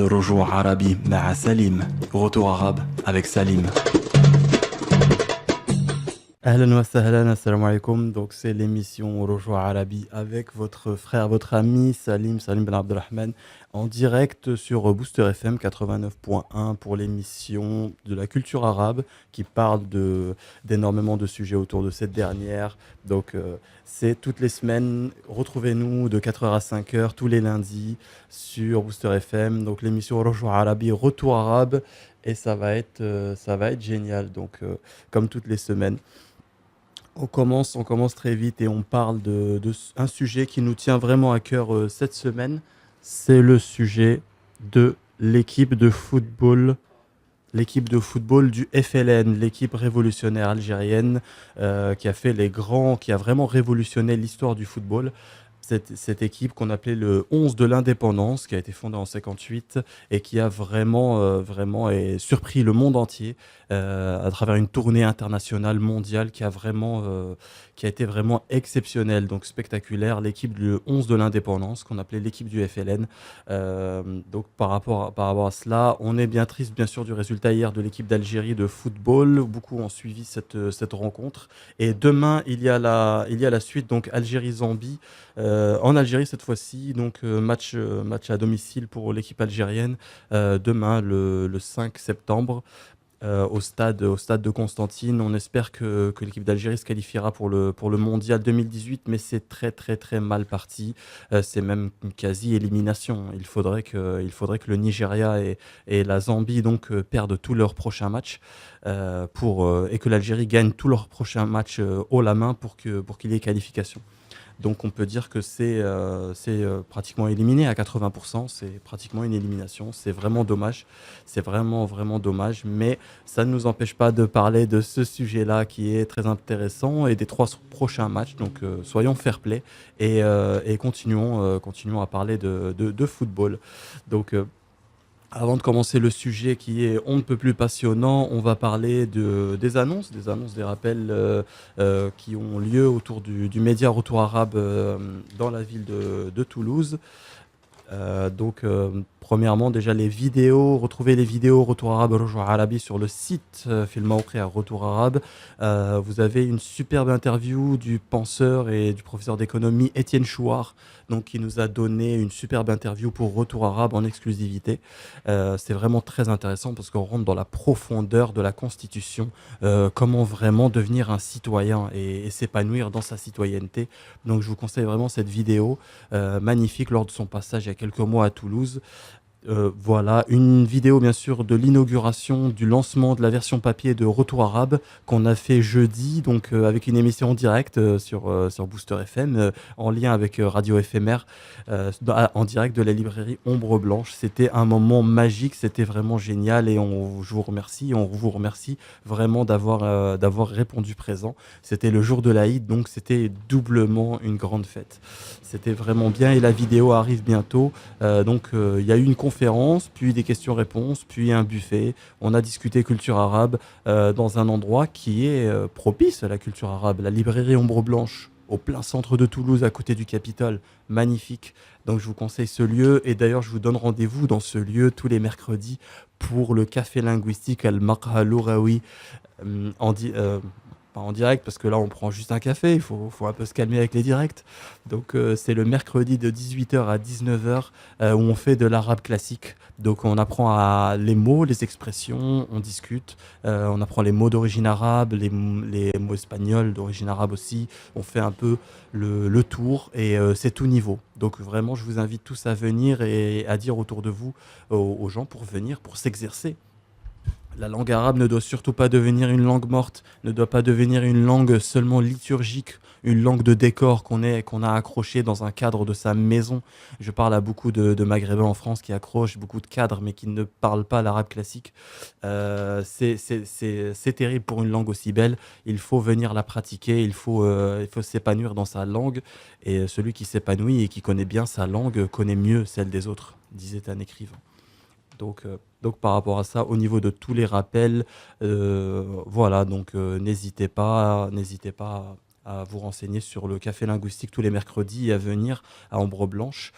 الرجوع عربي مع سليم. Retour arabe avec Salim. Ahlan wa sahlan, assalamu alaikum. Donc c'est l'émission Rojoa Arabi avec votre frère, votre ami Salim Ben Abdelrahman en direct sur Booster FM 89.1 pour l'émission de la culture arabe qui parle d'énormément de sujets autour de cette dernière. Donc c'est toutes les semaines, retrouvez-nous de 4h à 5h tous les lundis sur Booster FM. Donc l'émission Rojoa Arabi, retour arabe, et ça va être génial. Donc comme toutes les semaines. On commence très vite et on parle de un sujet qui nous tient vraiment à cœur cette semaine. C'est le sujet de l'équipe de football du FLN, l'équipe révolutionnaire algérienne qui a vraiment révolutionné l'histoire du football. Cette équipe qu'on appelait le 11 de l'indépendance, qui a été fondée en 58 et qui a vraiment surpris le monde entier à travers une tournée internationale mondiale qui a été vraiment exceptionnelle, donc spectaculaire. L'équipe du 11 de l'indépendance, qu'on appelait l'équipe du FLN. Donc par rapport à cela, on est bien triste bien sûr du résultat hier de l'équipe d'Algérie de football. Beaucoup ont suivi cette rencontre. Et demain, il y a la suite, donc Algérie-Zambie. En Algérie cette fois-ci, donc match à domicile pour l'équipe algérienne demain le 5 septembre au stade de Constantine. On espère que l'équipe d'Algérie se qualifiera pour le mondial 2018, mais c'est très très très mal parti. C'est même une quasi-élimination. Il faudrait que le Nigeria et la Zambie donc perdent tous leurs prochains matchs et que l'Algérie gagne tous leurs prochains matchs haut la main pour qu'il y ait qualification. Donc on peut dire que c'est pratiquement éliminé à 80%, c'est pratiquement une élimination, c'est vraiment dommage, c'est vraiment vraiment dommage, mais ça ne nous empêche pas de parler de ce sujet-là qui est très intéressant et des 3 prochains matchs, donc soyons fair-play et continuons à parler de football. Donc avant de commencer le sujet qui est on ne peut plus passionnant, on va parler des annonces, des rappels qui ont lieu autour du média Retour Arabe dans la ville de Toulouse. Premièrement, déjà retrouvez les vidéos Retour Arabe Rojoa Arabi sur le site في الموقع Retour Arabe. Vous avez une superbe interview du penseur et du professeur d'économie Étienne Chouard, donc qui nous a donné une superbe interview pour Retour Arabe en exclusivité. C'est vraiment très intéressant parce qu'on rentre dans la profondeur de la Constitution, comment vraiment devenir un citoyen et s'épanouir dans sa citoyenneté. Donc je vous conseille vraiment cette vidéo magnifique lors de son passage il y a quelques mois à Toulouse. Voilà, une vidéo bien sûr de l'inauguration du lancement de la version papier de Retour Arabe qu'on a fait jeudi, donc avec une émission en direct sur Booster FM, en lien avec Radio Éphémère, en direct de la librairie Ombre Blanche. C'était un moment magique, c'était vraiment génial et on vous remercie vraiment d'avoir répondu présent. C'était le jour de l'Aïd, donc c'était doublement une grande fête. C'était vraiment bien et la vidéo arrive bientôt. Il y a eu une conférence, puis des questions-réponses, puis un buffet. On a discuté culture arabe dans un endroit qui est propice à la culture arabe, la librairie Ombre Blanche, au plein centre de Toulouse, à côté du Capitole. Magnifique. Donc je vous conseille ce lieu et d'ailleurs je vous donne rendez-vous dans ce lieu tous les mercredis pour le café linguistique Al-Maqha Louraoui pas en direct parce que là on prend juste un café, il faut un peu se calmer avec les directs. Donc c'est le mercredi de 18h à 19h où on fait de l'arabe classique. Donc on apprend les mots, les expressions, on discute, on apprend les mots d'origine arabe, les mots espagnols d'origine arabe aussi. On fait un peu le tour et c'est tout niveau. Donc vraiment je vous invite tous à venir et à dire autour de vous aux gens pour venir, pour s'exercer. La langue arabe ne doit surtout pas devenir une langue morte, ne doit pas devenir une langue seulement liturgique, une langue de décor qu'on a accrochée dans un cadre de sa maison. Je parle à beaucoup de Maghrébins en France qui accrochent beaucoup de cadres mais qui ne parlent pas l'arabe classique. C'est terrible pour une langue aussi belle. Il faut venir la pratiquer, il faut s'épanouir dans sa langue. Et celui qui s'épanouit et qui connaît bien sa langue connaît mieux celle des autres, disait un écrivain. Donc par rapport à ça, au niveau de tous les rappels, voilà, donc n'hésitez pas à vous renseigner sur le café linguistique tous les mercredis à venir à Ombre Blanche.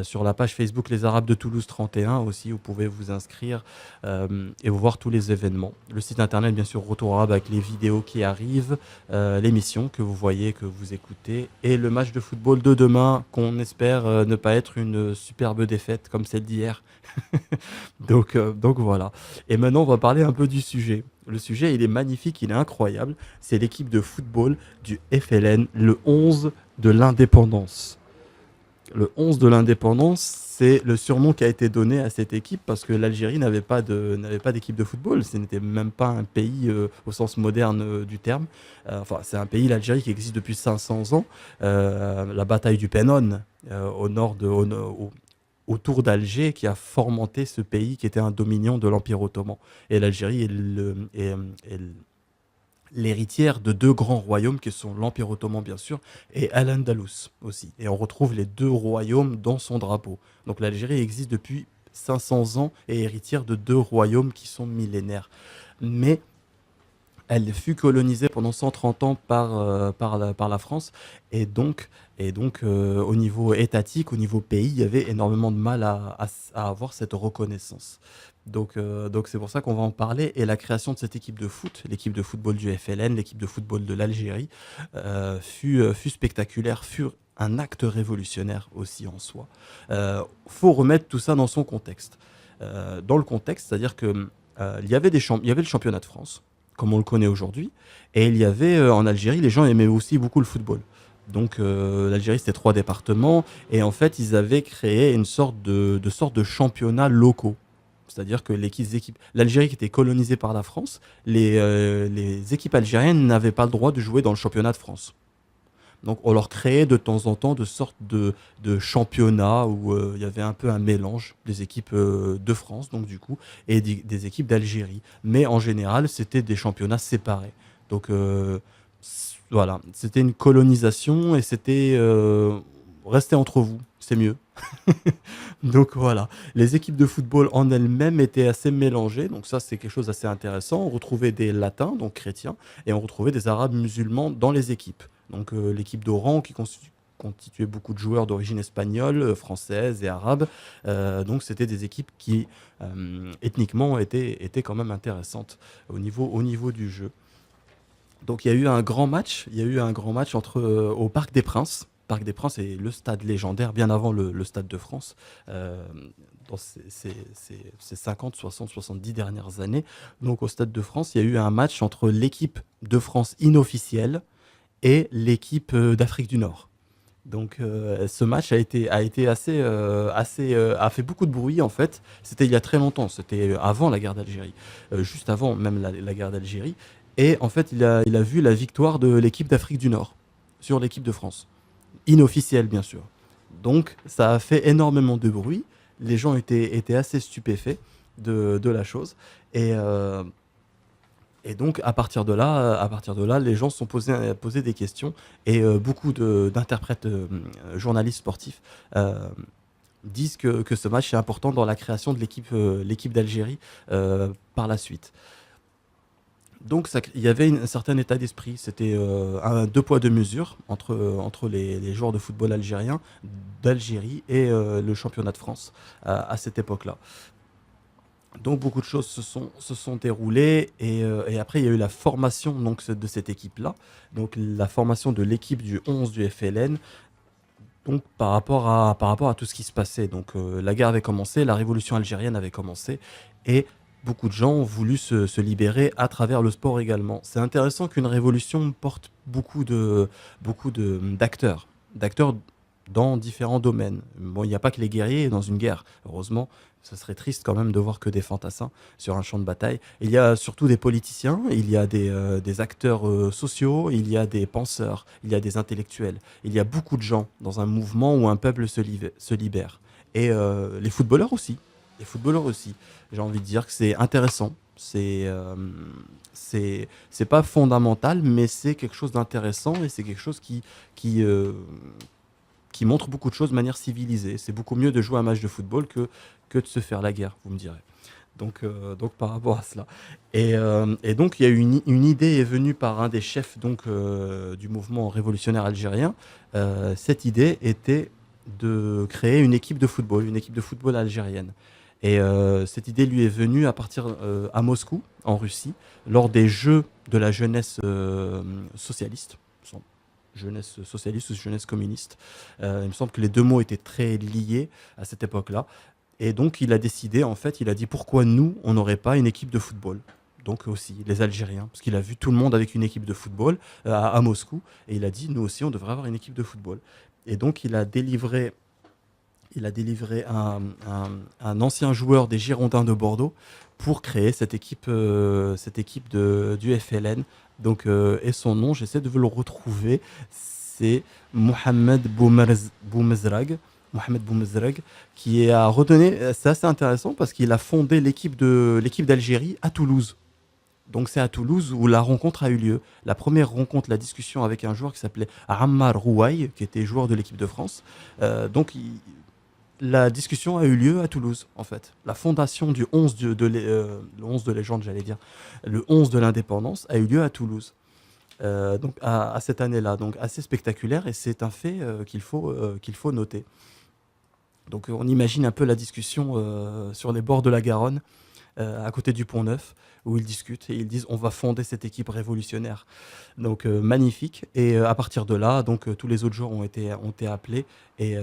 Sur la page Facebook Les Arabes de Toulouse 31 aussi, vous pouvez vous inscrire et voir tous les événements. Le site internet, bien sûr, Retour Arabe avec les vidéos qui arrivent, l'émission que vous voyez, que vous écoutez, et le match de football de demain qu'on espère ne pas être une superbe défaite comme celle d'hier. Donc voilà. Et maintenant, on va parler un peu du sujet. Le sujet, il est magnifique, il est incroyable. C'est l'équipe de football du FLN, le 11 de l'indépendance. Le 11 de l'indépendance, c'est le surnom qui a été donné à cette équipe parce que l'Algérie n'avait pas d'équipe de football. Ce n'était même pas un pays au sens moderne du terme. Enfin, c'est un pays, l'Algérie, qui existe depuis 500 ans. La bataille du Pennon, au nord autour d'Alger, qui a formanté ce pays qui était un dominion de l'Empire ottoman. Et l'Algérie est l'héritière de deux grands royaumes qui sont l'Empire ottoman bien sûr et Al-Andalus aussi. Et on retrouve les deux royaumes dans son drapeau. Donc l'Algérie existe depuis 500 ans et est héritière de deux royaumes qui sont millénaires. Mais elle fut colonisée pendant 130 ans par la France et donc au niveau étatique, au niveau pays, il y avait énormément de mal à avoir cette reconnaissance. Donc c'est pour ça qu'on va en parler. Et la création de cette équipe de foot, l'équipe de football du FLN, l'équipe de football de l'Algérie, fut spectaculaire, fut un acte révolutionnaire aussi en soi. Faut remettre tout ça dans son contexte. Dans le contexte, c'est-à-dire que il y avait il y avait le championnat de France, comme on le connaît aujourd'hui, et il y avait en Algérie, les gens aimaient aussi beaucoup le football. Donc l'Algérie, c'était 3 départements, et en fait, ils avaient créé une sorte de championnat locaux. C'est-à-dire que l'Algérie qui était colonisée par la France, les équipes algériennes n'avaient pas le droit de jouer dans le championnat de France. Donc on leur créait de temps en temps de sortes de championnats où il y avait un peu un mélange des équipes de France, donc du coup, et des équipes d'Algérie. Mais en général, c'était des championnats séparés. Donc voilà, c'était une colonisation et c'était restez entre vous, c'est mieux. Donc voilà, les équipes de football en elles-mêmes étaient assez mélangées, donc ça c'est quelque chose d'assez intéressant. On retrouvait des latins, donc chrétiens, et on retrouvait des arabes musulmans dans les équipes. Donc l'équipe d'Oran qui constituait beaucoup de joueurs d'origine espagnole, française et arabe. Donc c'était des équipes qui ethniquement étaient quand même intéressantes au niveau du jeu. Donc il y a eu un grand match au Parc des Princes. Parc des Princes est le stade légendaire, bien avant le Stade de France, euh, dans ces 50, 60, 70 dernières années. Donc au Stade de France, il y a eu un match entre l'équipe de France inofficielle et l'équipe d'Afrique du Nord. Donc ce match a été a fait beaucoup de bruit en fait. C'était il y a très longtemps, c'était avant la guerre d'Algérie, juste avant même la guerre d'Algérie. Et en fait, il a vu la victoire de l'équipe d'Afrique du Nord sur l'équipe de France, inofficielle bien sûr. Donc ça a fait énormément de bruit. Les gens étaient assez stupéfaits de la chose. Et, euh, et donc, à partir de là, les gens se sont posés des questions et beaucoup d'interprètes, journalistes sportifs disent que ce match est important dans la création de l'équipe d'Algérie par la suite. Donc, il y avait un certain état d'esprit. C'était un deux poids deux mesures entre les joueurs de football algériens d'Algérie et le championnat de France à cette époque-là. Donc beaucoup de choses se sont déroulées et après il y a eu la formation donc, de cette équipe-là, donc la formation de l'équipe du 11 du FLN, donc par rapport à tout ce qui se passait. Donc la guerre avait commencé, la révolution algérienne avait commencé et beaucoup de gens ont voulu se libérer à travers le sport également. C'est intéressant qu'une révolution porte d'acteurs dans différents domaines. Bon, il n'y a pas que les guerriers dans une guerre, heureusement. Ce serait triste quand même de voir que des fantassins sur un champ de bataille. Il y a surtout des politiciens, il y a des acteurs sociaux, il y a des penseurs, il y a des intellectuels. Il y a beaucoup de gens dans un mouvement où un peuple se libère. Et les footballeurs aussi. Les footballeurs aussi. J'ai envie de dire que c'est intéressant. C'est pas fondamental, mais c'est quelque chose d'intéressant et c'est quelque chose qui, euh, qui montre beaucoup de choses de manière civilisée. C'est beaucoup mieux de jouer un match de football que de se faire la guerre, vous me direz. Donc par rapport à cela. Et donc il y a une idée est venue par un des chefs donc, du mouvement révolutionnaire algérien. Cette idée était de créer une équipe de football algérienne. Et cette idée lui est venue à partir à Moscou, en Russie, lors des Jeux de la jeunesse socialiste. Jeunesse socialiste ou jeunesse communiste. Il me semble que les deux mots étaient très liés à cette époque-là. Et donc, il a décidé, en fait, il a dit pourquoi nous, on n'aurait pas une équipe de football. Donc aussi, les Algériens, parce qu'il a vu tout le monde avec une équipe de football à Moscou, et il a dit, nous aussi, on devrait avoir une équipe de football. Et donc, il a délivré un ancien joueur des Girondins de Bordeaux pour créer cette équipe du FLN. Donc, et son nom, j'essaie de vous le retrouver, c'est Mohamed Boumezrag. Mohamed Boumezrag, qui a redonné, c'est assez intéressant parce qu'il a fondé l'équipe d'Algérie à Toulouse. Donc c'est à Toulouse où la rencontre a eu lieu. La première rencontre, la discussion avec un joueur qui s'appelait Ammar Rouaï, qui était joueur de l'équipe de France. La discussion a eu lieu à Toulouse, en fait. La fondation du 11 le 11 de légende, j'allais dire, le 11 de l'indépendance a eu lieu à Toulouse. Donc à cette année-là, donc assez spectaculaire et c'est un fait qu'il faut noter. Donc on imagine un peu la discussion sur les bords de la Garonne, à côté du Pont Neuf, où ils discutent et ils disent on va fonder cette équipe révolutionnaire. Donc magnifique. Et à partir de là, donc tous les autres joueurs ont été appelés et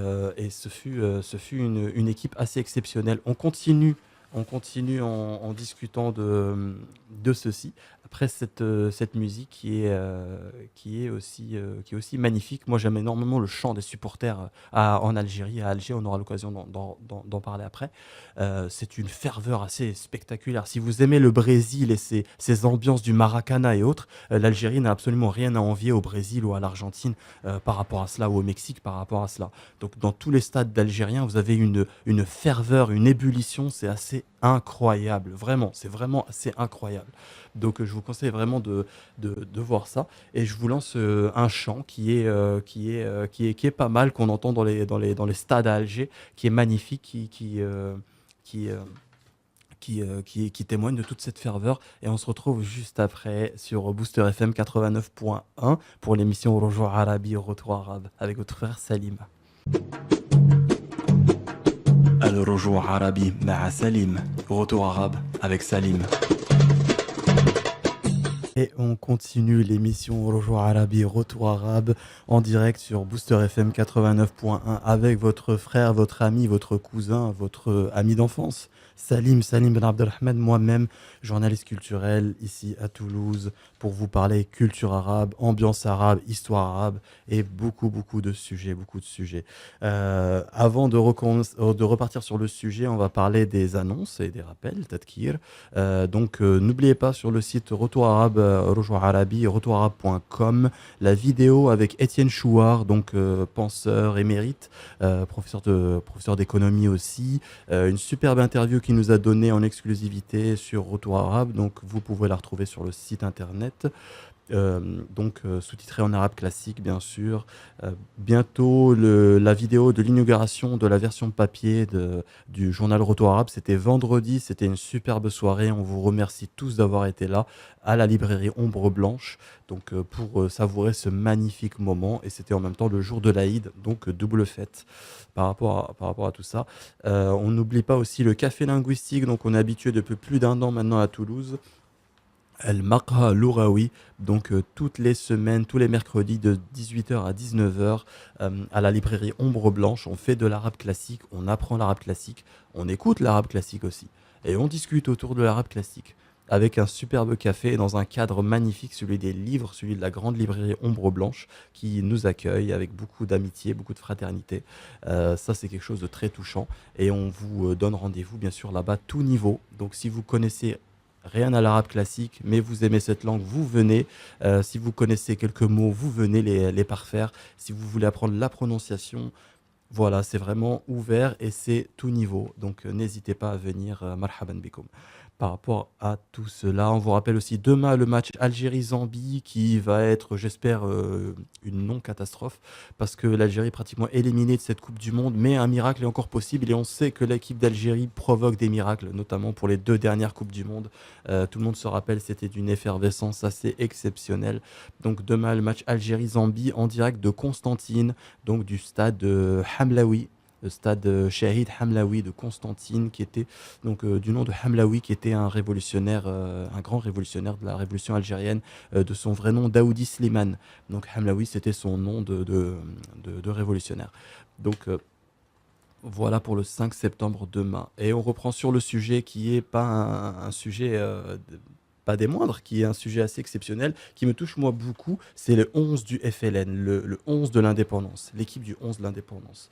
ce fut une équipe assez exceptionnelle. On continue en discutant de ceci. Après cette musique qui est aussi magnifique. Moi j'aime énormément le chant des supporters en Algérie, à Alger. On aura l'occasion d'en parler après. C'est une ferveur assez spectaculaire. Si vous aimez le Brésil et ses ambiances du Maracana et autres, l'Algérie n'a absolument rien à envier au Brésil ou à l'Argentine par rapport à cela, ou au Mexique par rapport à cela. Donc dans tous les stades d'Algériens, vous avez une ferveur, une ébullition, c'est assez incroyable. Vraiment, c'est vraiment assez incroyable. Donc je vous conseille vraiment de voir ça. Et je vous lance un chant qui est pas mal, qu'on entend dans les stades à Alger, qui est magnifique, qui, euh, qui témoigne de toute cette ferveur. Et on se retrouve juste après sur Booster FM 89.1 pour l'émission Retour Arabi, Retour Arabe, avec votre frère Salim. الرجوع عربي مع سليم. Retour arabe avec Salim. Et on continue l'émission Retour Arabi, Retour Arabe en direct sur Booster FM 89.1 avec votre frère, votre ami, votre cousin, votre ami d'enfance, Salim Ben Abdelrahman, moi-même, journaliste culturel ici à Toulouse, pour vous parler culture arabe, ambiance arabe, histoire arabe et beaucoup de sujets, beaucoup de sujets. Avant de repartir sur le sujet, on va parler des annonces et des rappels, Tadkir. Donc n'oubliez pas sur le site Retour Arabe, Retour Arabi, retourarabe.com, la vidéo avec Étienne Chouard, donc penseur émérite, professeur d'économie aussi, une superbe interview qu'il nous a donnée en exclusivité sur Retour Arabe, donc vous pouvez la retrouver sur le site internet. Donc sous-titré en arabe classique bien sûr. Bientôt la vidéo de l'inauguration de la version papier du journal Retour Arabe, c'était vendredi, c'était une superbe soirée, on vous remercie tous d'avoir été là à la librairie Ombre Blanche, donc pour savourer ce magnifique moment, et c'était en même temps le jour de l'Aïd, donc double fête par rapport à tout ça. On n'oublie pas aussi le café linguistique, donc on est habitué depuis plus d'un an maintenant à Toulouse. El Maqha Louraoui, donc toutes les semaines, tous les mercredis de 18h à 19h à la librairie Ombre Blanche, on fait de l'arabe classique, on apprend l'arabe classique, on écoute l'arabe classique aussi, et on discute autour de l'arabe classique, avec un superbe café dans un cadre magnifique, celui des livres, celui de la grande librairie Ombre Blanche, qui nous accueille avec beaucoup d'amitié, beaucoup de fraternité. Ça, c'est quelque chose de très touchant, et on vous donne rendez-vous, bien sûr, là-bas, tout niveau. Donc si vous connaissez rien à l'arabe classique, mais vous aimez cette langue, vous venez. Si vous connaissez quelques mots, vous venez les parfaire. Si vous voulez apprendre la prononciation, voilà, c'est vraiment ouvert et c'est tout niveau. Donc n'hésitez pas à venir. Marhaban bikoum. Par rapport à tout cela, on vous rappelle aussi demain le match Algérie-Zambie qui va être, j'espère, une non-catastrophe parce que l'Algérie est pratiquement éliminée de cette Coupe du Monde, mais un miracle est encore possible et on sait que l'équipe d'Algérie provoque des miracles, notamment pour les deux dernières Coupes du Monde. Tout le monde se rappelle, c'était d'une effervescence assez exceptionnelle. Donc demain le match Algérie-Zambie en direct de Constantine, donc du stade Hamlaoui. Le stade Shahid Hamlaoui de Constantine, qui était donc du nom de Hamlaoui, qui était un révolutionnaire, un grand révolutionnaire de la révolution algérienne, de son vrai nom Daoudi Slimane. Donc Hamlaoui, c'était son nom de révolutionnaire. Donc voilà pour le 5 septembre demain. Et on reprend sur le sujet qui est pas un sujet pas des moindres, qui est un sujet assez exceptionnel, qui me touche moi beaucoup, c'est le 11 du FLN, le 11 de l'indépendance, l'équipe du 11 de l'indépendance.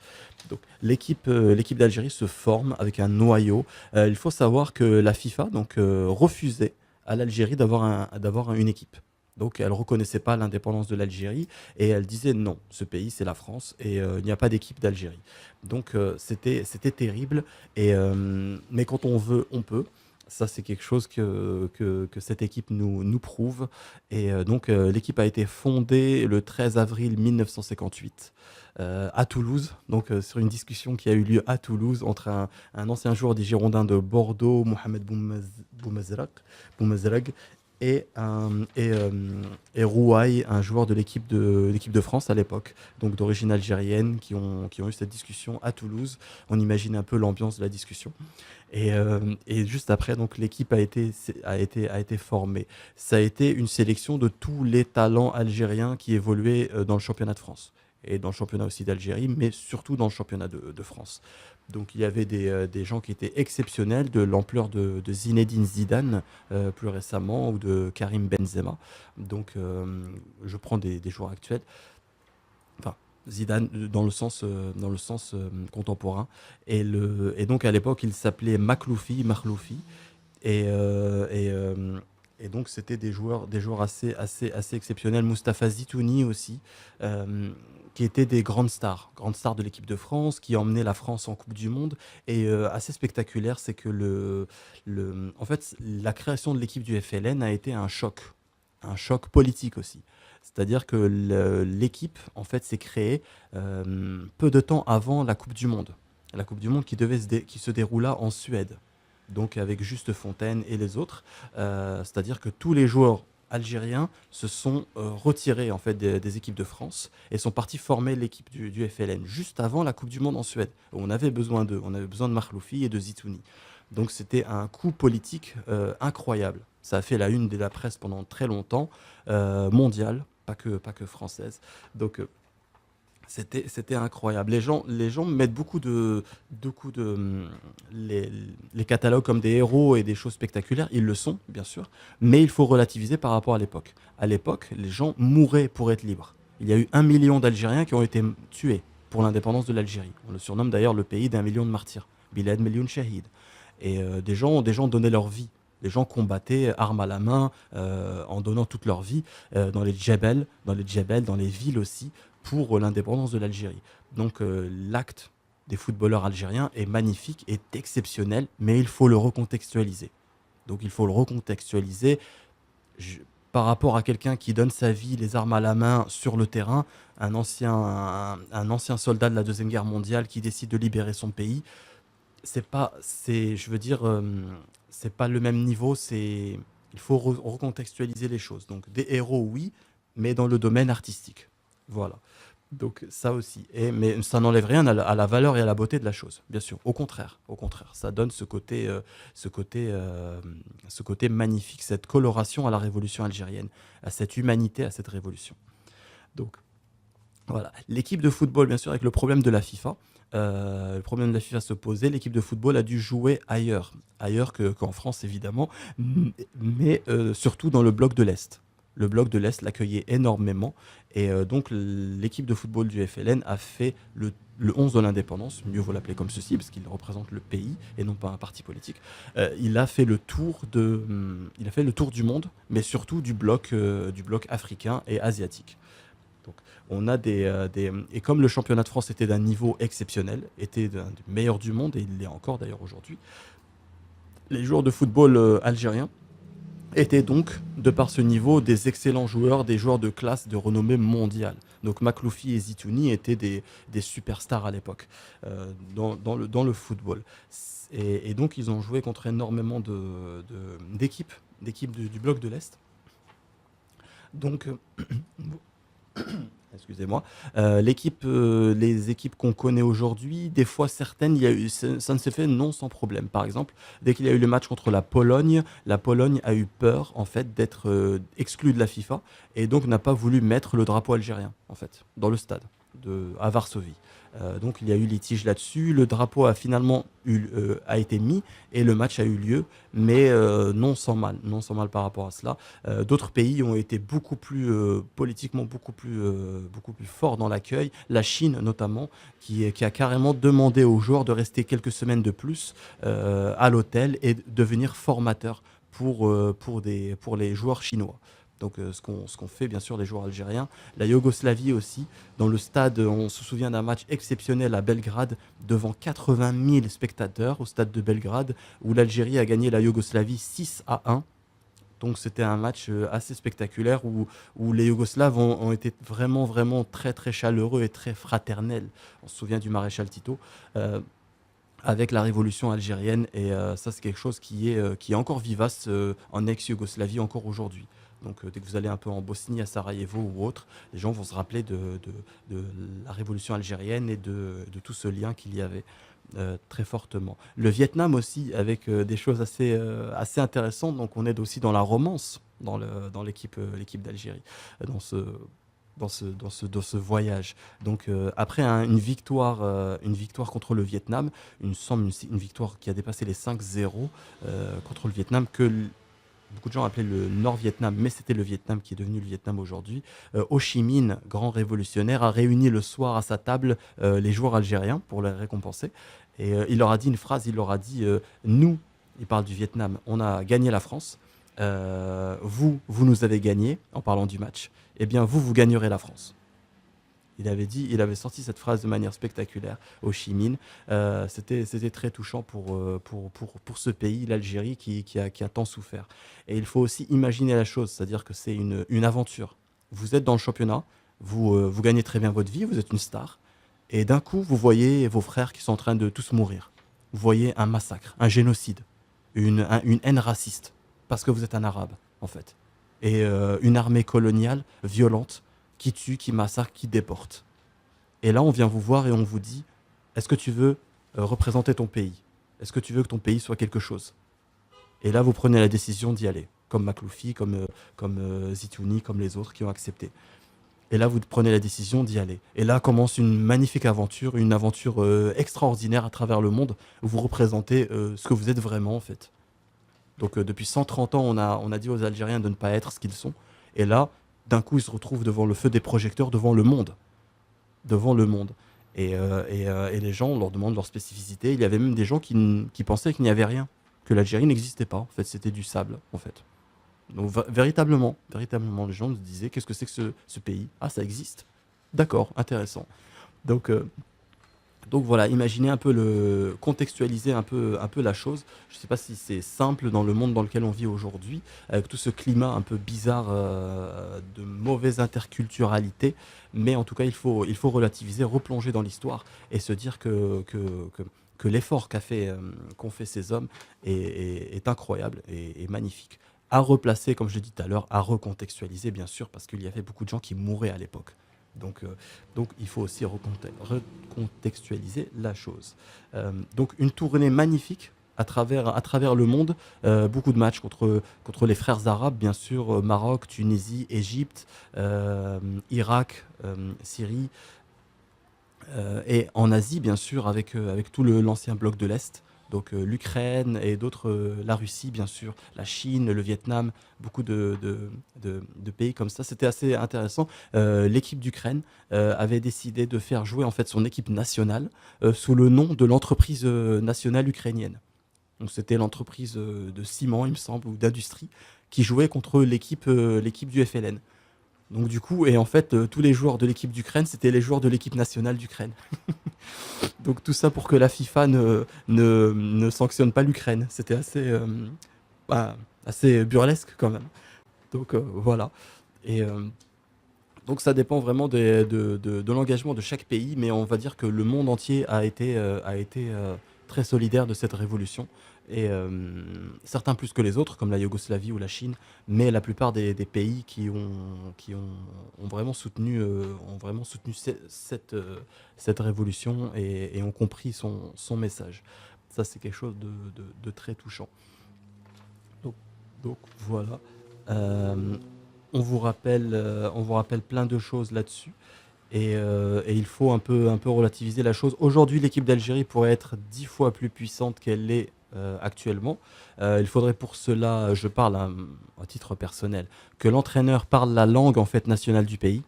Donc l'équipe d'Algérie se forme avec un noyau. Il faut savoir que la FIFA donc, refusait à l'Algérie d'avoir une équipe. Donc elle ne reconnaissait pas l'indépendance de l'Algérie et elle disait non, ce pays c'est la France et il n'y a pas d'équipe d'Algérie. Donc c'était terrible, mais quand on veut, on peut. Ça, c'est quelque chose que cette équipe nous prouve. Et donc, l'équipe a été fondée le 13 avril 1958 à Toulouse. Donc, sur une discussion qui a eu lieu à Toulouse entre un ancien joueur des Girondins de Bordeaux, Mohamed Boumezrag, et, et Rouaille, un joueur de l'équipe de France à l'époque, donc d'origine algérienne, qui ont eu cette discussion à Toulouse. On imagine un peu l'ambiance de la discussion. Et juste après, donc l'équipe a été formée. Ça a été une sélection de tous les talents algériens qui évoluaient dans le championnat de France et dans le championnat aussi d'Algérie, mais surtout dans le championnat de France. Donc il y avait des gens qui étaient exceptionnels, de l'ampleur de Zinedine Zidane plus récemment ou de Karim Benzema. Donc je prends des joueurs actuels. Enfin, Zidane dans le sens contemporain. Et donc à l'époque, il s'appelait Makhloufi. Et, euh, et, euh, et donc c'était des joueurs assez exceptionnels. Mustapha Zitouni aussi, euh, qui étaient des grandes stars de l'équipe de France, qui emmenaient la France en Coupe du Monde. Et assez spectaculaire, c'est que en fait, la création de l'équipe du FLN a été un choc politique aussi. C'est-à-dire que l'équipe, en fait, s'est créée peu de temps avant la Coupe du Monde. La Coupe du Monde qui se déroula en Suède, donc avec Juste Fontaine et les autres. C'est-à-dire que tous les joueurs algériens se sont retirés en fait des équipes de France et sont partis former l'équipe du FLN juste avant la Coupe du Monde en Suède. On avait besoin d'eux, on avait besoin de Makhloufi et de Zitouni. Donc c'était un coup politique incroyable. Ça a fait la une de la presse pendant très longtemps, mondiale, pas que française. Donc c'était incroyable. Les gens mettent beaucoup les catalogues comme des héros et des choses spectaculaires. Ils le sont, bien sûr, mais il faut relativiser par rapport à l'époque. À l'époque, les gens mouraient pour être libres. Il y a eu 1 million d'Algériens qui ont été tués pour l'indépendance de l'Algérie. On le surnomme d'ailleurs le pays d'1 million de martyrs. Bilad Melioun Shahid. Et des gens donnaient leur vie. Les gens combattaient armes à la main en donnant toute leur vie dans les villes aussi, pour l'indépendance de l'Algérie. Donc l'acte des footballeurs algériens est magnifique, est exceptionnel, mais il faut le recontextualiser. Donc il faut le recontextualiser je- par rapport à quelqu'un qui donne sa vie, les armes à la main, sur le terrain, un ancien soldat de la Deuxième Guerre mondiale qui décide de libérer son pays. Je veux dire, c'est pas le même niveau. Il faut recontextualiser les choses. Donc des héros, oui, mais dans le domaine artistique. Voilà. Donc ça aussi. Mais ça n'enlève rien à la valeur et à la beauté de la chose, bien sûr. Au contraire, ça donne ce côté, euh, ce côté magnifique, cette coloration à la révolution algérienne, à cette humanité, à cette révolution. Donc voilà. L'équipe de football, bien sûr, avec le problème de la FIFA. Le problème de la FIFA se posait, l'équipe de football a dû jouer ailleurs qu'en France évidemment, mais surtout dans le bloc de l'Est. Le bloc de l'Est l'accueillait énormément et donc l'équipe de football du FLN a fait le 11 de l'indépendance, mieux vaut l'appeler comme ceci parce qu'il représente le pays et non pas un parti politique. Il a fait il a fait le tour du monde, mais surtout du bloc africain et asiatique. Donc, on a et comme le championnat de France était d'un niveau exceptionnel, était d'un des meilleurs du monde, et il l'est encore d'ailleurs aujourd'hui, Les joueurs de football algériens étaient donc, de par ce niveau, des excellents joueurs, des joueurs de classe de renommée mondiale. Donc Makloufi et Zitouni étaient des superstars à l'époque dans le football. Et donc ils ont joué contre énormément d'équipes, du bloc de l'Est. Donc, excusez-moi. Les équipes qu'on connaît aujourd'hui, des fois certaines, ça ne s'est fait non sans problème. Par exemple, dès qu'il y a eu le match contre la Pologne a eu peur en fait d'être exclue de la FIFA et donc n'a pas voulu mettre le drapeau algérien en fait dans le stade à Varsovie. Donc il y a eu litige là-dessus. Le drapeau a été mis et le match a eu lieu, mais non sans mal par rapport à cela. D'autres pays ont été beaucoup plus politiquement beaucoup plus forts dans l'accueil. La Chine notamment, qui a carrément demandé aux joueurs de rester quelques semaines de plus à l'hôtel et devenir formateur pour les joueurs chinois. Donc ce qu'on fait bien sûr les joueurs algériens. La Yougoslavie aussi, dans le stade, on se souvient d'un match exceptionnel à Belgrade devant 80 000 spectateurs au stade de Belgrade où l'Algérie a gagné la Yougoslavie 6-1. Donc c'était un match assez spectaculaire où les Yougoslaves ont été vraiment, vraiment très, très chaleureux et très fraternels. On se souvient du maréchal Tito avec la révolution algérienne. Et ça, c'est quelque chose qui est encore vivace en ex-Yougoslavie encore aujourd'hui. Donc dès que vous allez un peu en Bosnie, à Sarajevo ou autre, les gens vont se rappeler de la révolution algérienne et de tout ce lien qu'il y avait très fortement. Le Vietnam aussi, avec des choses assez intéressantes. Donc on est aussi dans la romance dans l'équipe d'Algérie, dans dans ce voyage. Donc après une victoire contre le Vietnam, une victoire qui a dépassé les 5-0 contre le Vietnam beaucoup de gens appelaient le Nord-Vietnam, mais c'était le Vietnam qui est devenu le Vietnam aujourd'hui. Ho Chi Minh, grand révolutionnaire, a réuni le soir à sa table les joueurs algériens pour les récompenser. Et il leur a dit une phrase, il leur a dit nous, il parle du Vietnam, on a gagné la France. Vous nous avez gagné en parlant du match. Eh bien, vous gagnerez la France. Il avait sorti cette phrase de manière spectaculaire, Ho Chi Minh. C'était très touchant pour ce pays, l'Algérie, qui a tant souffert. Et il faut aussi imaginer la chose, c'est-à-dire que c'est une aventure. Vous êtes dans le championnat, vous gagnez très bien votre vie, vous êtes une star, et d'un coup, vous voyez vos frères qui sont en train de tous mourir. Vous voyez un massacre, un génocide, une haine raciste, parce que vous êtes un arabe, en fait. Et une armée coloniale violente qui tue, qui massacre, qui déporte. Et là, on vient vous voir et on vous dit, est-ce que tu veux représenter ton pays? Est-ce que tu veux que ton pays soit quelque chose? Et là, vous prenez la décision d'y aller, comme Makloufi, comme Zitouni, comme les autres qui ont accepté. Et là, vous prenez la décision d'y aller. Et là commence une aventure extraordinaire à travers le monde, où vous représentez ce que vous êtes vraiment, en fait. Donc depuis 130 ans, on a dit aux Algériens de ne pas être ce qu'ils sont. Et là, d'un coup, ils se retrouvent devant le feu des projecteurs, devant le monde. Devant le monde. Et les gens, on leur demande leur spécificité. Il y avait même des gens qui pensaient qu'il n'y avait rien, que l'Algérie n'existait pas. En fait, c'était du sable, en fait. Donc véritablement, les gens nous disaient, qu'est-ce que c'est que ce pays? Ah, ça existe. D'accord, intéressant. Donc, voilà, imaginez un peu contextualiser un peu la chose. Je ne sais pas si c'est simple dans le monde dans lequel on vit aujourd'hui, avec tout ce climat un peu bizarre de mauvaise interculturalité, mais en tout cas, il faut relativiser, replonger dans l'histoire et se dire que l'effort qu'ont fait ces hommes est incroyable et magnifique. À replacer, comme je l'ai dit tout à l'heure, à recontextualiser, bien sûr, parce qu'il y avait beaucoup de gens qui mouraient à l'époque. Donc il faut aussi recontextualiser la chose. Donc une tournée magnifique à travers le monde, beaucoup de matchs contre les frères arabes, bien sûr, Maroc, Tunisie, Égypte, Irak, Syrie, et en Asie, bien sûr, avec tout l'ancien bloc de l'Est. Donc l'Ukraine et d'autres, la Russie bien sûr, la Chine, le Vietnam, beaucoup de pays comme ça. C'était assez intéressant. L'équipe d'Ukraine avait décidé de faire jouer en fait son équipe nationale sous le nom de l'entreprise nationale ukrainienne. Donc c'était l'entreprise de ciment, il me semble, ou d'industrie, qui jouait contre l'équipe du FLN. Donc du coup, et en fait, tous les joueurs de l'équipe d'Ukraine, c'était les joueurs de l'équipe nationale d'Ukraine. Donc tout ça pour que la FIFA ne sanctionne pas l'Ukraine. C'était bah, assez burlesque quand même. Donc voilà. Et donc ça dépend vraiment de l'engagement de chaque pays, mais on va dire que le monde entier a été très solidaire de cette révolution. Et certains plus que les autres, comme la Yougoslavie ou la Chine, mais la plupart des pays ont ont vraiment soutenu cette révolution et ont compris son message. Ça, c'est quelque chose de très touchant. Donc, donc voilà. Euh, on vous rappelle plein de choses là-dessus. Et il faut un peu relativiser la chose. Aujourd'hui, l'équipe d'Algérie pourrait être 10 fois plus puissante qu'elle l'est actuellement. Il faudrait pour cela, je parle à titre personnel, que l'entraîneur parle la langue en fait nationale du pays.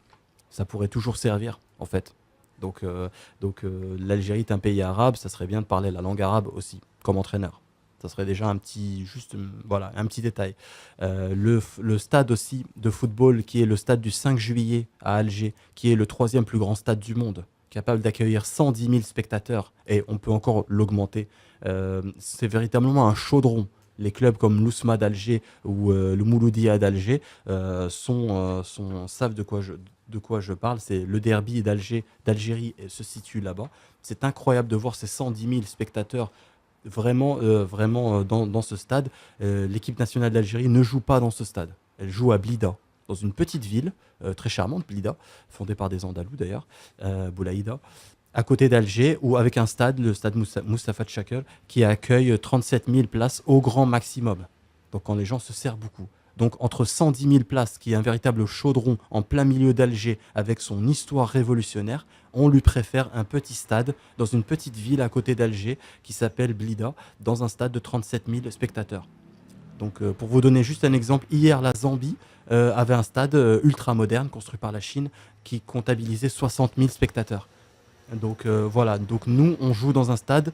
Ça pourrait toujours servir en fait. Donc, l'Algérie est un pays arabe, ça serait bien de parler la langue arabe aussi comme entraîneur. Ça serait déjà voilà, un petit détail. Le stade aussi de football, qui est le stade du 5 juillet à Alger, qui est le troisième plus grand stade du monde, capable d'accueillir 110 000 spectateurs, et on peut encore l'augmenter. C'est véritablement un chaudron. Les clubs comme l'Ousma d'Alger ou le Mouloudia d'Alger savent de quoi je parle. C'est le derby d'Algérie se situe là-bas. C'est incroyable de voir ces 110 000 spectateurs vraiment dans ce stade. L'équipe nationale d'Algérie ne joue pas dans ce stade. Elle joue à Blida, dans une petite ville très charmante, Blida, fondée par des Andalous d'ailleurs, Boulaïda, à côté d'Alger, ou avec un stade, le stade Moustapha Tchaker, qui accueille 37 000 places au grand maximum. Donc quand les gens se serrent beaucoup. Donc entre 110 000 places, qui est un véritable chaudron en plein milieu d'Alger, avec son histoire révolutionnaire, on lui préfère un petit stade dans une petite ville à côté d'Alger qui s'appelle Blida, dans un stade de 37 000 spectateurs. Donc pour vous donner juste un exemple, hier la Zambie avait un stade ultra moderne construit par la Chine qui comptabilisait 60 000 spectateurs. Donc voilà, donc nous on joue dans un stade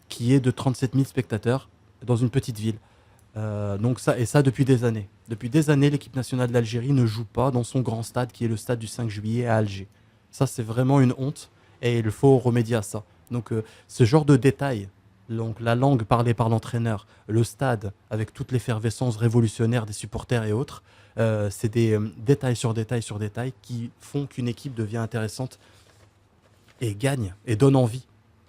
qui est de 37 000 spectateurs dans une petite ville. Donc ça, et ça depuis des années. Depuis des années, l'équipe nationale d'Algérie ne joue pas dans son grand stade qui est le stade du 5 juillet à Alger. Ça, c'est vraiment une honte et il faut remédier à ça. Donc ce genre de détails, donc la langue parlée par l'entraîneur, le stade avec toute l'effervescence révolutionnaire des supporters et autres, c'est des détails sur détails sur détails qui font qu'une équipe devient intéressante et gagne et donne envie.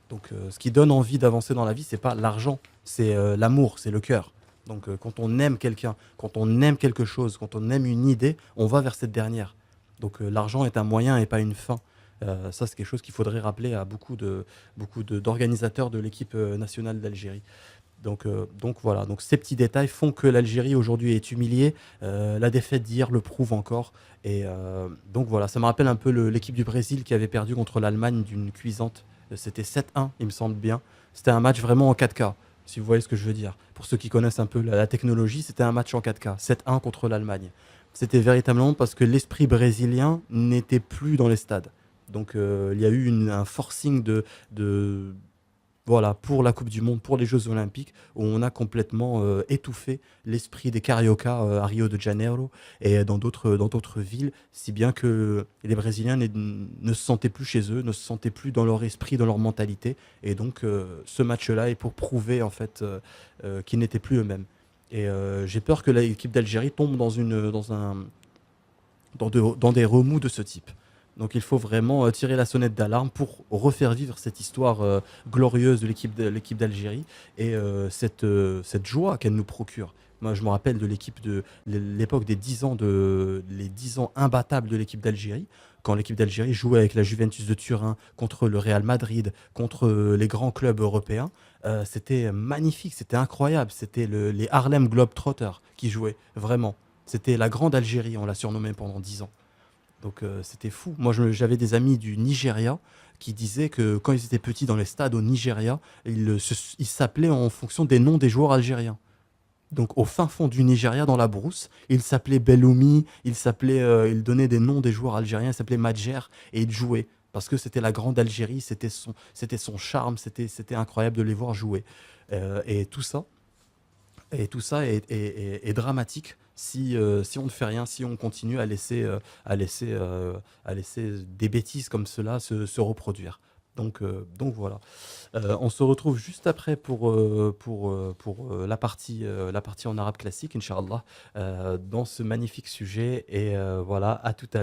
Donc, ce qui donne envie d'avancer dans la vie, c'est pas l'argent, c'est l'amour, c'est le cœur. Donc, quand on aime quelqu'un, quand on aime quelque chose, quand on aime une idée, on va vers cette dernière. Donc, l'argent est un moyen et pas une fin. Ça, c'est quelque chose qu'il faudrait rappeler à d'organisateurs de l'équipe nationale d'Algérie. Donc voilà, donc ces petits détails font que l'Algérie aujourd'hui est humiliée. La défaite d'hier le prouve encore. Et donc voilà, ça me rappelle un peu l'équipe du Brésil qui avait perdu contre l'Allemagne d'une cuisante. C'était 7-1, il me semble bien. C'était un match vraiment en 4K, si vous voyez ce que je veux dire. Pour ceux qui connaissent un peu la technologie, c'était un match en 4K, 7-1 contre l'Allemagne. C'était véritablement parce que l'esprit brésilien n'était plus dans les stades. Donc il y a eu un forcing de voilà, pour la Coupe du Monde, pour les Jeux Olympiques, où on a complètement étouffé l'esprit des carioca à Rio de Janeiro et dans d'autres villes, si bien que les Brésiliens ne se sentaient plus chez eux, ne se sentaient plus dans leur esprit, dans leur mentalité. Et donc, ce match-là est pour prouver en fait qu'ils n'étaient plus eux-mêmes. Et j'ai peur que l'équipe d'Algérie tombe dans des remous de ce type. Donc il faut vraiment tirer la sonnette d'alarme pour refaire vivre cette histoire glorieuse de l'équipe d'Algérie et cette joie qu'elle nous procure. Moi, je me rappelle de l'époque des 10 ans les 10 ans imbattables de l'équipe d'Algérie, quand l'équipe d'Algérie jouait avec la Juventus de Turin contre le Real Madrid, contre les grands clubs européens. C'était magnifique, c'était incroyable. C'était les Harlem Globetrotters qui jouaient, vraiment. C'était la grande Algérie, on l'a surnommée pendant 10 ans. Donc c'était fou. Moi, j'avais des amis du Nigeria qui disaient que quand ils étaient petits dans les stades au Nigeria, ils s'appelaient en fonction des noms des joueurs algériens. Donc au fin fond du Nigeria, dans la brousse, ils s'appelaient Belloumi, ils donnaient des noms des joueurs algériens, ils s'appelaient Madjer et ils jouaient. Parce que c'était la grande Algérie, c'était son charme, c'était incroyable de les voir jouer. Et tout ça, est dramatique. si on ne fait rien, si on continue à laisser, à laisser des bêtises comme cela se reproduire. Donc voilà. On se retrouve juste après pour la partie en arabe classique, Inch'Allah, dans ce magnifique sujet. Et voilà, à tout à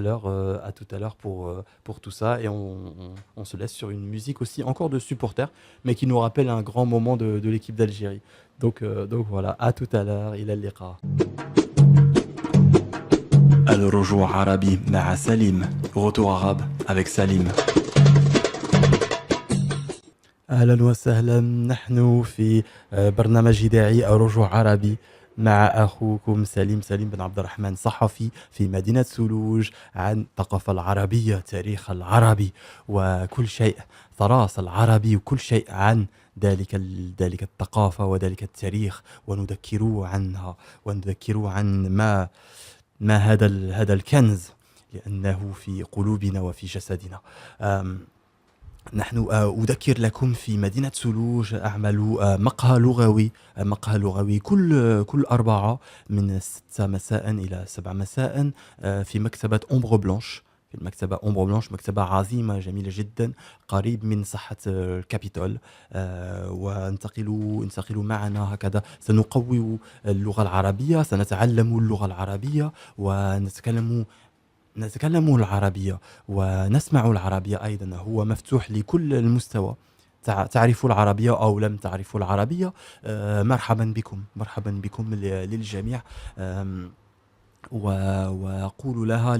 l'heure pour tout ça. Et on se laisse sur une musique aussi, encore de supporters, mais qui nous rappelle un grand moment de l'équipe d'Algérie. Donc voilà, à tout à l'heure, il a liqa. الرجوع عربي مع سليم. Retour arabe avec Salim. أهلا وسهلا، نحن في برنامج إذاعي رجوع عربي مع أخوكم سليم بن عبد الرحمن، صحفي في مدينة سلوج، عن الثقافة العربية، تاريخ العربي وكل شيء، تراث العربي وكل شيء عن ذلك الثقافة وذلك التاريخ، ونذكره عنها، ونذكره عن ما هذا الكنز، لأنه في قلوبنا وفي جسدنا. نحن أذكر لكم في مدينة سلوج أعمل مقهى لغوي كل أربعة من 6 مساء إلى 7 مساء في مكتبة أومبر بلانش. في المكتبة أومبر بلانش، مكتبة عظيمة جميلة جدا، قريب من ساحة الكابيتول. انتقلوا معنا هكذا، سنقوي اللغة العربية، سنتعلم اللغة العربية، نتكلم العربية ونسمع العربية أيضا. هو مفتوح لكل المستوى، تعرفوا العربية أو لم تعرفوا العربية، مرحبا بكم للجميع. وقولوا لها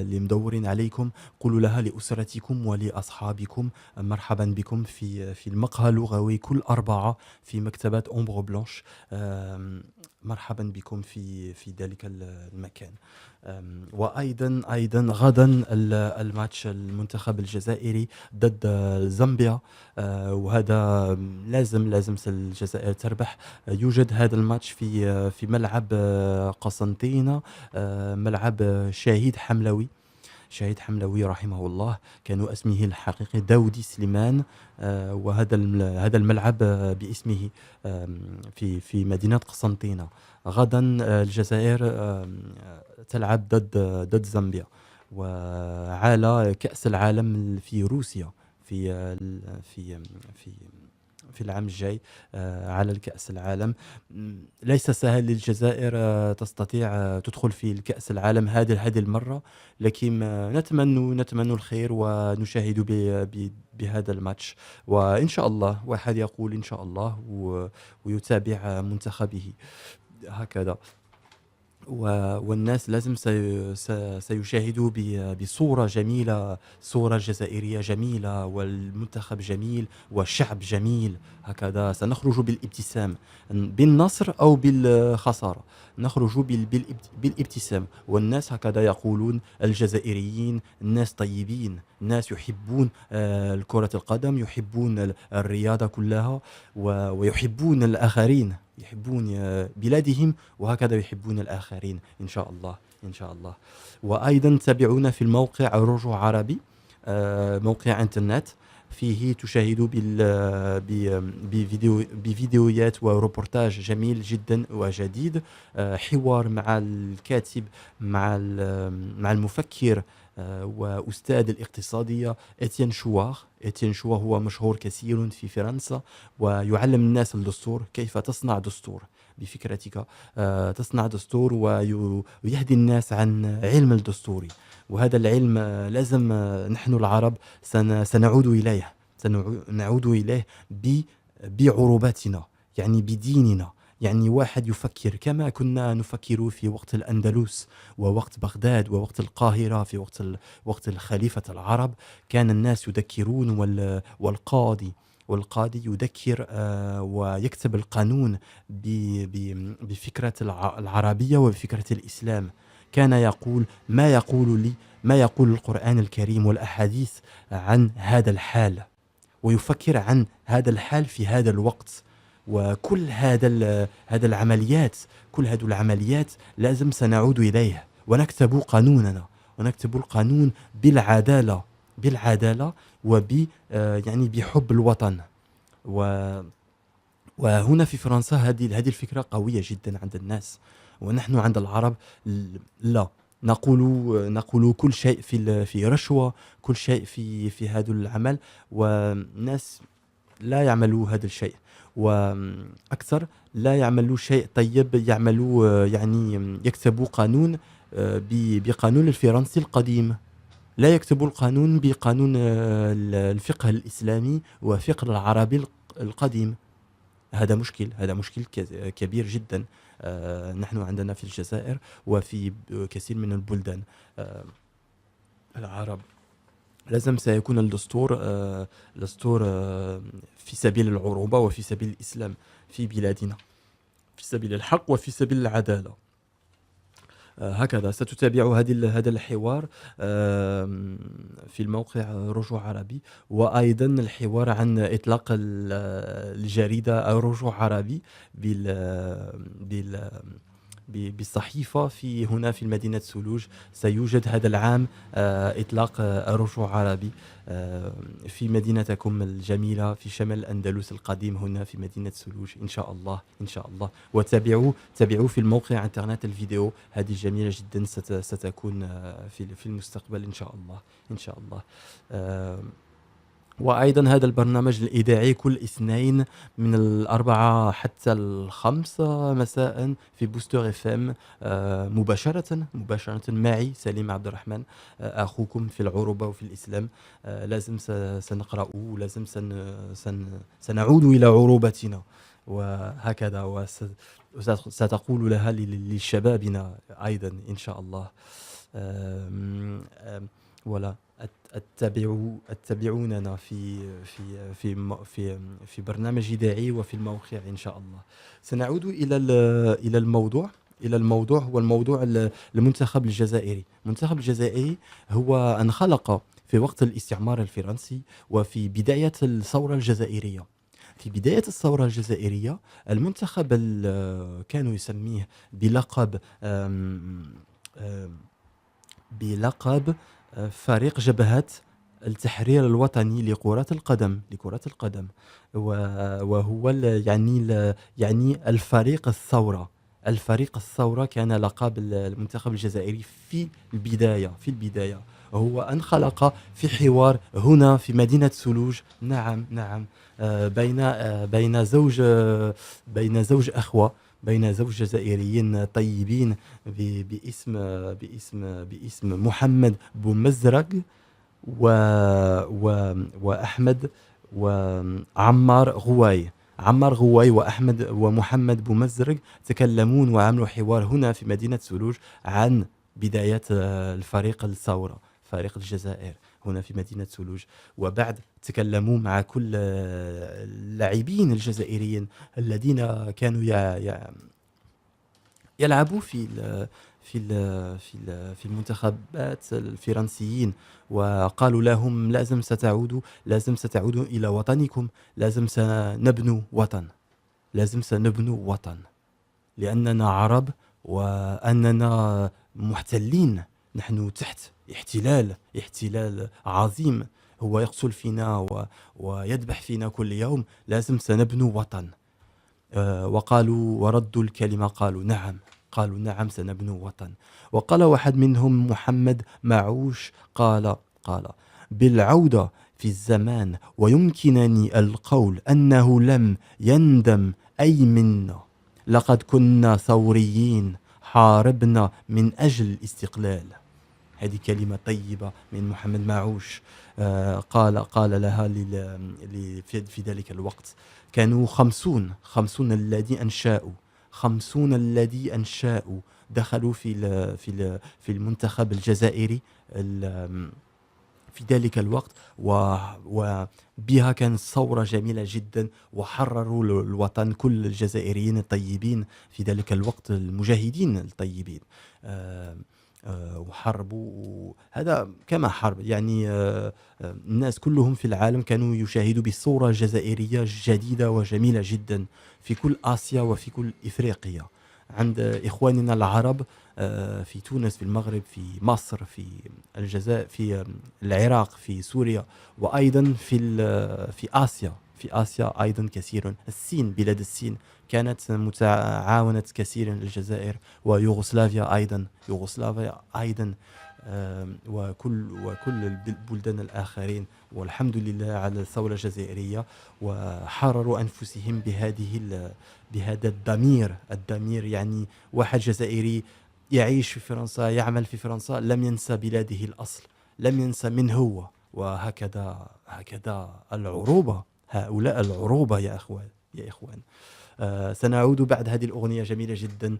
لمدورين عليكم، قولوا لها لأسرتكم ولأصحابكم مرحبا بكم في المقهى اللغوي كل أربعة في مكتبة أومبر بلانش. مرحبا بكم في ذلك المكان. وأيضا غدا الماتش المنتخب الجزائري ضد زامبيا، وهذا لازم الجزائر تربح. يوجد هذا الماتش في ملعب قسنطينة، ملعب شهيد حملوي رحمه الله، كان اسمه الحقيقي داودي سليمان. وهذا الملعب باسمه في مدينة قسنطينة. غدا الجزائر تلعب ضد زامبيا، وعلى كأس العالم في روسيا في العام الجاي، على الكأس العالم. ليس سهل للجزائر تستطيع تدخل في الكأس العالم هذه المرة، لكن نتمنى الخير ونشاهد بهذا الماتش، وإن شاء الله، واحد يقول إن شاء الله ويتابع منتخبه هكذا. والناس لازم سيشاهدوا بصورة جميلة، صورة جزائرية جميلة، والمنتخب جميل والشعب جميل هكذا. سنخرج بالابتسام، بالنصر أو بالخسارة نخرج بالابتسام. والناس هكذا يقولون، الجزائريين ناس طيبين، ناس يحبون كرة القدم، يحبون الرياضة كلها، ويحبون الآخرين، يحبون بلادهم وهكذا يحبون الآخرين إن شاء الله. وأيضا تابعونا في الموقع رجوع عربي، موقع إنترنت، فيه تشاهدوا بفيديوهات وروبورتاج جميل جدا وجديد، حوار مع الكاتب، مع المفكر وأستاذ الاقتصادية إتيان شوار هو مشهور كثير في فرنسا، ويعلم الناس الدستور، كيف تصنع دستور بفكرتك، تصنع دستور، ويهدي الناس عن علم الدستوري. وهذا العلم لازم نحن العرب سنعود إليه بعروباتنا، يعني بديننا. يعني واحد يفكر كما كنا نفكر في وقت الأندلس ووقت بغداد ووقت القاهرة، في وقت الخليفة العرب. كان الناس يذكرون، والقاضي يذكر ويكتب القانون بفكرة العربية وبفكرة الإسلام. كان يقول ما يقول القرآن الكريم والأحاديث عن هذا الحال، ويفكر عن هذا الحال في هذا الوقت. وكل هذه العمليات لازم سنعود إليه، ونكتب قانوننا، ونكتب القانون بالعدالة يعني بحب الوطن. وهنا في فرنسا هذه الفكرة قوية جدًا عند الناس، ونحن عند العرب لا، نقول كل شيء في رشوة، كل شيء في هذا العمل، والناس لا يعملوا هذا الشيء، وأكثر لا يعملوا شيء طيب، يعملوا يعني يكتبوا قانون بقانون الفرنسي القديم، لا يكتبوا القانون بقانون الفقه الإسلامي وفقه العربي القديم. هذا مشكل كبير جدا. نحن عندنا في الجزائر وفي كثير من البلدان العرب لازم سيكون الدستور في سبيل العروبة وفي سبيل الإسلام في بلادنا، في سبيل الحق وفي سبيل العدالة. هكذا ستتابع هذا الحوار في الموقع رجوع عربي، وأيضا الحوار عن إطلاق الجريدة رجوع عربي بال بالصحيفة هنا في مدينة سولوج. سيوجد هذا العام إطلاق رجوع عربي في مدينتكم الجميلة في شمال الأندلس القديم هنا في مدينة سولوج إن شاء الله إن شاء الله. تابعوا في الموقع انترنت الفيديو هذه جميلة جدا ستكون في المستقبل إن شاء الله إن شاء الله. وأيضا هذا البرنامج الإذاعي كل اثنين من 4 حتى 5 مساء في بوستر اف ام مباشرة معي سليم عبد الرحمن أخوكم في العروبة وفي الإسلام. لازم سنقرأ، لازم سنعود إلى عروبتنا، وهكذا وستقول لها لشبابنا أيضا إن شاء الله. ولا اتبعوننا في برنامج إذاعي وفي الموقع إن شاء الله. سنعود إلى الموضوع هو الموضوع المنتخب الجزائري. المنتخب الجزائري هو انخلق في وقت الاستعمار الفرنسي وفي بداية الثورة الجزائرية. في بداية الثورة الجزائرية المنتخب كانوا يسميه بلقب فريق جبهة التحرير الوطني لكرة القدم، وهو يعني الفريق الثورة كان لقب المنتخب الجزائري في البداية. هو انخلق في حوار هنا في مدينة سولوج. نعم بين زوج جزائريين طيبين باسم محمد بومزرق وأحمد وعمار غواي وأحمد ومحمد بومزرق تكلمون وعملوا حوار هنا في مدينة سولوج عن بداية الفريق الثورة فريق الجزائر هنا في مدينة سولوج. وبعد تكلموا مع كل اللاعبين الجزائريين الذين كانوا يلعبوا في المنتخبات الفرنسيين، وقالوا لهم لازم ستعودوا إلى وطنكم، لازم سنبنوا وطن لأننا عرب وأننا محتلين. نحن تحت احتلال عظيم هو يقتل فينا ويذبح فينا كل يوم. لازم سنبنوا وطن. وقالوا وردوا الكلمة قالوا نعم سنبنوا وطن. وقال واحد منهم محمد معوش قال بالعودة في الزمان ويمكنني القول أنه لم يندم أي منا، لقد كنا ثوريين حاربنا من أجل الاستقلال. هذه كلمة طيبة من محمد معوش. قال لها في ذلك الوقت كانوا 50 الذي أنشأوا دخلوا في المنتخب الجزائري في ذلك الوقت، وبها كانت ثورة جميلة جدا وحرروا الوطن. كل الجزائريين الطيبين في ذلك الوقت المجاهدين الطيبين وحاربوا. هذا كما حرب يعني الناس كلهم في العالم كانوا يشاهدوا بالثورة الجزائرية جديدة وجميلة جدا في كل آسيا وفي كل إفريقيا. عند إخواننا العرب في تونس، في المغرب، في مصر، في الجزائر، في العراق، في سوريا، وأيضا في آسيا، في آسيا أيضا كثير. الصين، بلاد الصين كانت متعاونة كثيرا للجزائر، ويوغوسلافيا أيضا، يوغوسلافيا أيضا، وكل البلدان الآخرين. والحمد لله على الثورة الجزائرية، وحرروا أنفسهم بهذا الضمير. يعني واحد جزائري يعيش في فرنسا، يعمل في فرنسا، لم ينسى بلاده الأصل، لم ينسى من هو. هكذا العروبة، هؤلاء العروبة يا أخوان، يا إخوان. سنعود بعد هذه الأغنية جميلة جدا،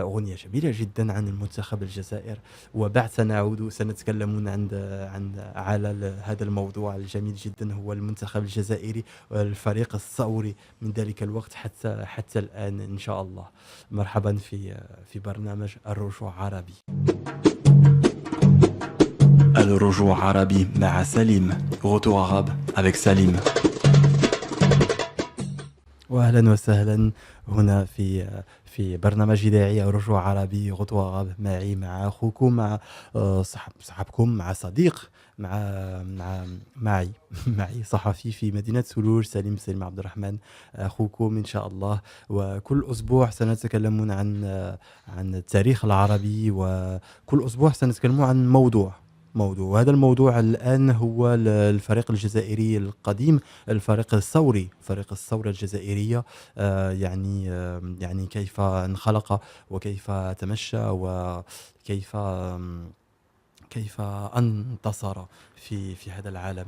أغنية جميلة جدا عن المنتخب الجزائر. وبعد سنعود، سنتكلمون على هذا الموضوع الجميل جدا، هو المنتخب الجزائري والفريق الثوري من ذلك الوقت حتى الآن إن شاء الله. مرحبا في برنامج الرجوع عربي. الرجوع عربي مع سليم. Retour arabe avec Salim. واهلا وسهلا هنا في برنامج اذاعي رجوع عربي غدوة غاب، مع اخوكم، مع صاحبكم، مع صديق، معي معي صحفي في مدينة سلوج، سليم عبد الرحمن، اخوكم ان شاء الله. وكل اسبوع سنتكلمون عن التاريخ العربي، وكل اسبوع سنتكلمون عن موضوع. وهذا الموضوع الآن هو الفريق الجزائري القديم، الفريق الثوري، فريق الثورة الجزائرية. يعني كيف انخلق، وكيف تمشى، وكيف كيف انتصر في هذا العالم.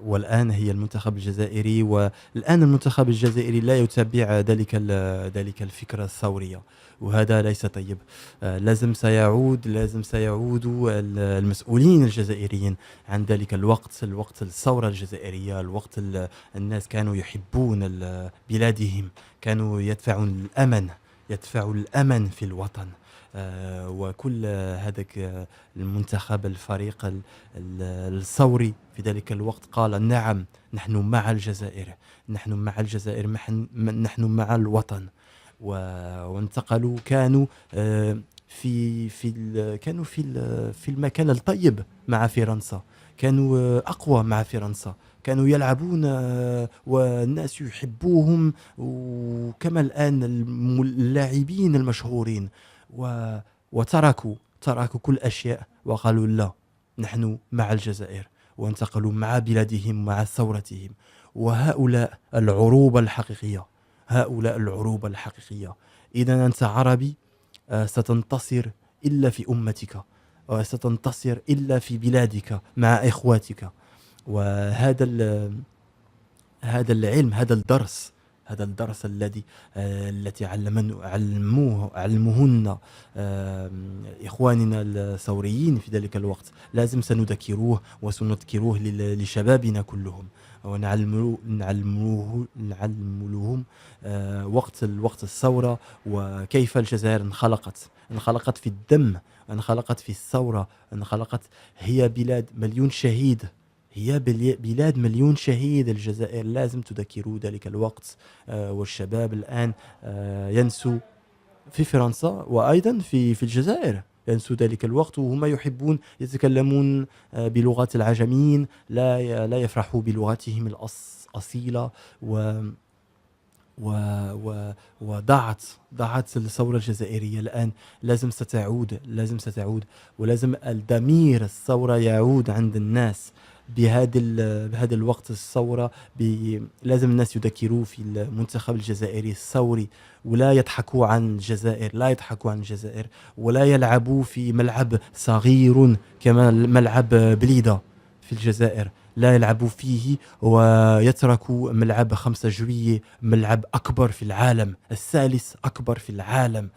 والآن هي المنتخب الجزائري، والآن المنتخب الجزائري لا يتبع ذلك الفكرة الثورية، وهذا ليس طيب. لازم سيعود المسؤولين الجزائريين عن ذلك الوقت الثورة الجزائرية، الوقت الناس كانوا يحبون بلادهم، كانوا يدفعون الأمن في الوطن. وكل هذاك المنتخب، الفريق الثوري في ذلك الوقت قال نعم، نحن مع الجزائر، نحن مع الوطن. وانتقلوا، كانوا في المكان الطيب مع فرنسا، كانوا أقوى مع فرنسا، كانوا يلعبون والناس يحبوهم، وكما الآن اللاعبين المشهورين. وتركوا كل أشياء وقالوا لا، نحن مع الجزائر، وانتقلوا مع بلادهم، مع ثورتهم. وهؤلاء العروبة الحقيقية. إذا أنت عربي، ستنتصر إلا في أمتك، وستنتصر إلا في بلادك مع إخواتك. وهذا هذا العلم، هذا الدرس التي علموهن إخواننا الثوريين في ذلك الوقت، لازم سنذكروه وسنذكروه لشبابنا كلهم، ونعلموه لهم وقت الثورة، وكيف الجزائر انخلقت في الدم، انخلقت في الثورة، هي بلاد مليون شهيد، بلاد مليون شهيد. الجزائر لازم تذكروا ذلك الوقت. والشباب الآن ينسوا في فرنسا، وأيضا في الجزائر ينسوا ذلك الوقت، وهم يحبون يتكلمون بلغات العجميين، لا يفرحوا بلغتهم الأصيلة. وضاعت الثورة الجزائرية. الآن لازم ستعود، ولازم الضمير الثورة يعود عند الناس بهذا الوقت الثورة. لازم الناس يذكروا في المنتخب الجزائري الثوري، ولا يضحكوا عن الجزائر، ولا يلعبوا في ملعب صغير كما ملعب بليدة في الجزائر، لا يلعبوا فيه، ويتركوا ملعب 5 جوية، ملعب أكبر في العالم، الثالث أكبر في العالم،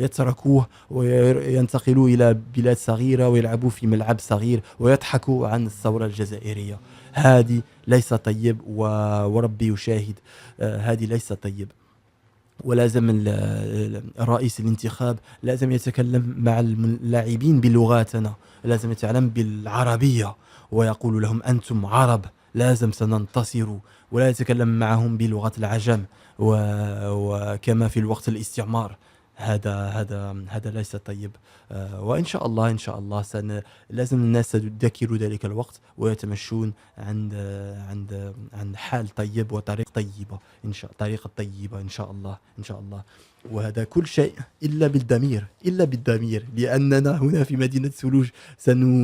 يتركوه وينتقلوا إلى بلاد صغيرة ويلعبوا في ملعب صغير ويضحكوا عن الثورة الجزائرية. هذه ليس طيب، وربي يشاهد، هذه ليس طيب. ولازم رئيس الانتخاب لازم يتكلم مع اللاعبين بلغاتنا، لازم يتعلم بالعربية، ويقول لهم أنتم عرب، لازم سننتصروا، ولا يتكلم معهم بلغة العجم وكما في الوقت الاستعمار. هذا ليس طيب. وإن شاء الله إن شاء الله لازم الناس يذكروا ذلك الوقت ويتمشون عند حال طيب وطريق طيبة، طريقة طيبة إن شاء الله إن شاء الله. وهذا كل شيء إلا بالضمير، لأننا هنا في مدينة سلوج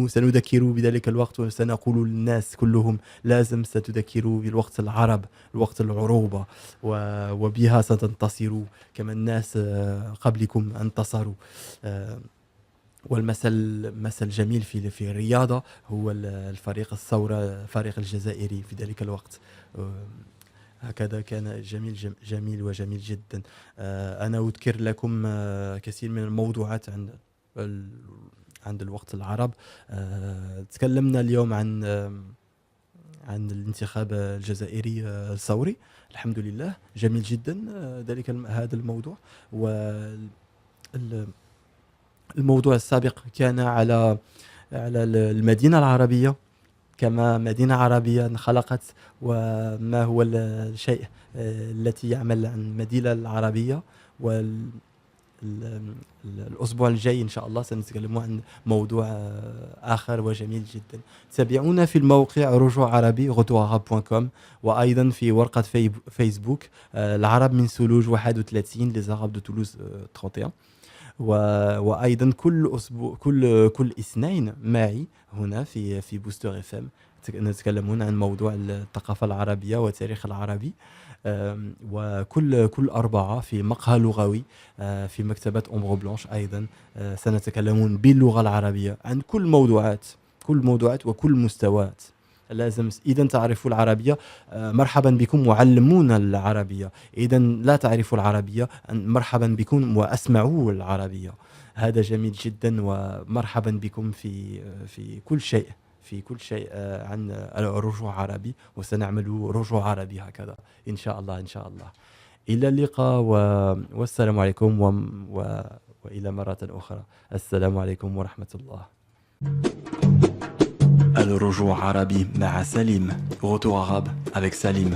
سنذكر بذلك الوقت، وسنقول للناس كلهم لازم ستذكروا بالوقت العرب، الوقت العروبة، وبها ستنتصروا كما الناس قبلكم انتصروا. والمثل مثل جميل في الرياضة هو الفريق الثورة، الفريق الجزائري في ذلك الوقت. هكذا كان جميل وجميل جدا. أنا أذكر لكم كثير من الموضوعات عند الوقت العرب. تكلمنا اليوم عن الانتخاب الجزائري الثوري، الحمد لله جميل جدا هذا الموضوع. والموضوع السابق كان على المدينة العربية، كما مدينة عربية انخلقت، وما هو الشيء التي يعمل عن المدينة العربية. الأسبوع الجاي إن شاء الله سنتكلم عن موضوع آخر وجميل جدا. تابعونا في الموقع رجوع عربي غدوغاب.com، وأيضا في ورقة فيسبوك العرب من سلوج 31 les Arabes de Toulouse 31. وايضا كل اسبوع كل اثنين معي هنا في بوستر اف ام نتكلمون عن موضوع الثقافه العربيه والتاريخ العربي. وكل اربعاء في مقهى لغوي في مكتبه أومبر بلانش ايضا سنتكلمون باللغه العربيه عن كل موضوعات وكل مستويات. لازم إذا تعرفوا العربية مرحبا بكم وعلمونا العربية، إذا لا تعرفوا العربية مرحبا بكم وأسمعوا العربية. هذا جميل جدا، ومرحبا بكم في كل شيء عن الرجوع عربي، وسنعمل رجوع عربي هكذا إن شاء الله إن شاء الله. إلى اللقاء والسلام عليكم وإلى مرة أخرى. السلام عليكم ورحمة الله. الرجوع عربي مع سليم. Retour arabe avec Salim.